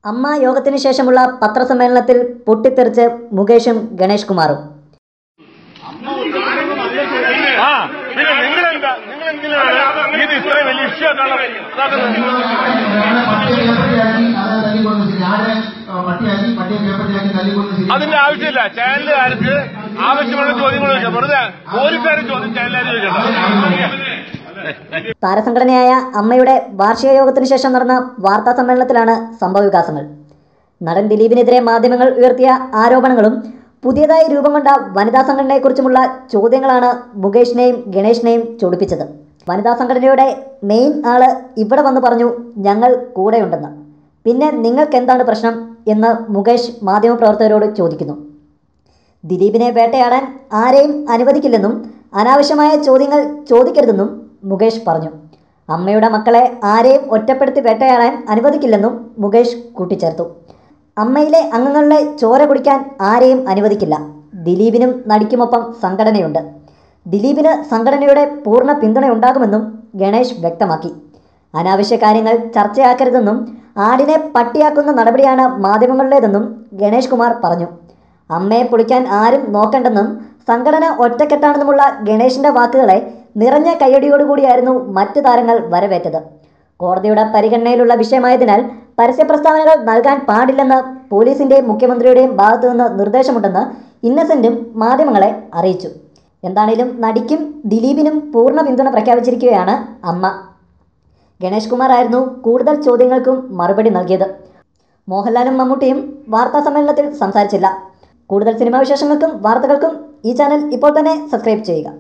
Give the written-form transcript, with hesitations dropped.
അമ്മ യോഗത്തിന് ശേഷമുള്ള പത്രസമ്മേളനത്തിൽ പൊട്ടിത്തെറിച്ച് മുകേഷും ഗണേഷ് കുമാറും. അതിന്റെ ആവശ്യമില്ല. ചാനലുകാർക്ക് ആവശ്യമുള്ള ചോദ്യങ്ങൾ ചോദിക്കാം. വെറുതെ ഒരു പേരും ചോദ്യം ചാനലുകാർ ചോദിക്കണ്ട. താരസംഘടനയായ അമ്മയുടെ വാർഷിക യോഗത്തിന് ശേഷം നടന്ന വാർത്താ സമ്മേളനത്തിലാണ് സംഭവവികാസങ്ങൾ. നടൻ ദിലീപിനെതിരെ മാധ്യമങ്ങൾ ഉയർത്തിയ ആരോപണങ്ങളും പുതിയതായി രൂപം കൊണ്ട വനിതാ സംഘടനയെക്കുറിച്ചുമുള്ള ചോദ്യങ്ങളാണ് മുകേഷിനെയും ഗണേഷിനെയും ചൊടിപ്പിച്ചത്. വനിതാ സംഘടനയുടെ മെയിൻ ആള് ഇവിടെ വന്ന് പറഞ്ഞു ഞങ്ങൾ കൂടെയുണ്ടെന്ന്. പിന്നെ നിങ്ങൾക്ക് എന്താണ് പ്രശ്നം എന്ന് മുകേഷ് മാധ്യമപ്രവർത്തകരോട് ചോദിക്കുന്നു. ദിലീപിനെ വേട്ടയാടാൻ ആരെയും അനുവദിക്കില്ലെന്നും അനാവശ്യമായ ചോദ്യങ്ങൾ ചോദിക്കരുതെന്നും മുകേഷ് പറഞ്ഞു. അമ്മയുടെ മക്കളെ ആരെയും ഒറ്റപ്പെടുത്തി വേട്ടയാടാൻ അനുവദിക്കില്ലെന്നും മുകേഷ് കൂട്ടിച്ചേർത്തു. അമ്മയിലെ അംഗങ്ങളുടെ ചോര കുടിക്കാൻ ആരെയും അനുവദിക്കില്ല. ദിലീപിനും നടിക്കുമൊപ്പം സംഘടനയുണ്ട്. ദിലീപിന് സംഘടനയുടെ പൂർണ്ണ പിന്തുണയുണ്ടാകുമെന്നും ഗണേഷ് വ്യക്തമാക്കി. അനാവശ്യ കാര്യങ്ങൾ ചർച്ചയാക്കരുതെന്നും ആടിനെ പട്ടിയാക്കുന്ന നടപടിയാണ് മാധ്യമങ്ങളുടേതെന്നും ഗണേഷ് കുമാർ പറഞ്ഞു. അമ്മയെ പൊളിക്കാൻ ആരും നോക്കണ്ടെന്നും സംഘടന ഒറ്റക്കെട്ടാണെന്നുമുള്ള ഗണേഷിന്റെ വാക്കുകളെ നിറഞ്ഞ കയ്യടിയോടുകൂടിയായിരുന്നു മറ്റു താരങ്ങൾ വരവേറ്റത്. കോടതിയുടെ പരിഗണനയിലുള്ള വിഷയമായതിനാൽ പരസ്യ പ്രസ്താവനകൾ നൽകാൻ പാടില്ലെന്ന് പോലീസിന്റെയും മുഖ്യമന്ത്രിയുടെയും ഭാഗത്തുനിന്ന് നിർദ്ദേശമുണ്ടെന്ന് ഇന്നസെന്റും മാധ്യമങ്ങളെ അറിയിച്ചു. എന്താണേലും നടിക്കും ദിലീപിനും പൂർണ്ണ പിന്തുണ പ്രഖ്യാപിച്ചിരിക്കുകയാണ് അമ്മ. ഗണേഷ് കുമാർ ആയിരുന്നു കൂടുതൽ ചോദ്യങ്ങൾക്കും മറുപടി നൽകിയത്. മോഹൻലാലും മമ്മൂട്ടിയും വാർത്താ സമ്മേളനത്തിൽ സംസാരിച്ചില്ല. കൂടുതൽ സിനിമാ വിശേഷങ്ങൾക്കും വാർത്തകൾക്കും ഈ ചാനൽ ഇപ്പോൾ തന്നെ സബ്സ്ക്രൈബ് ചെയ്യുക.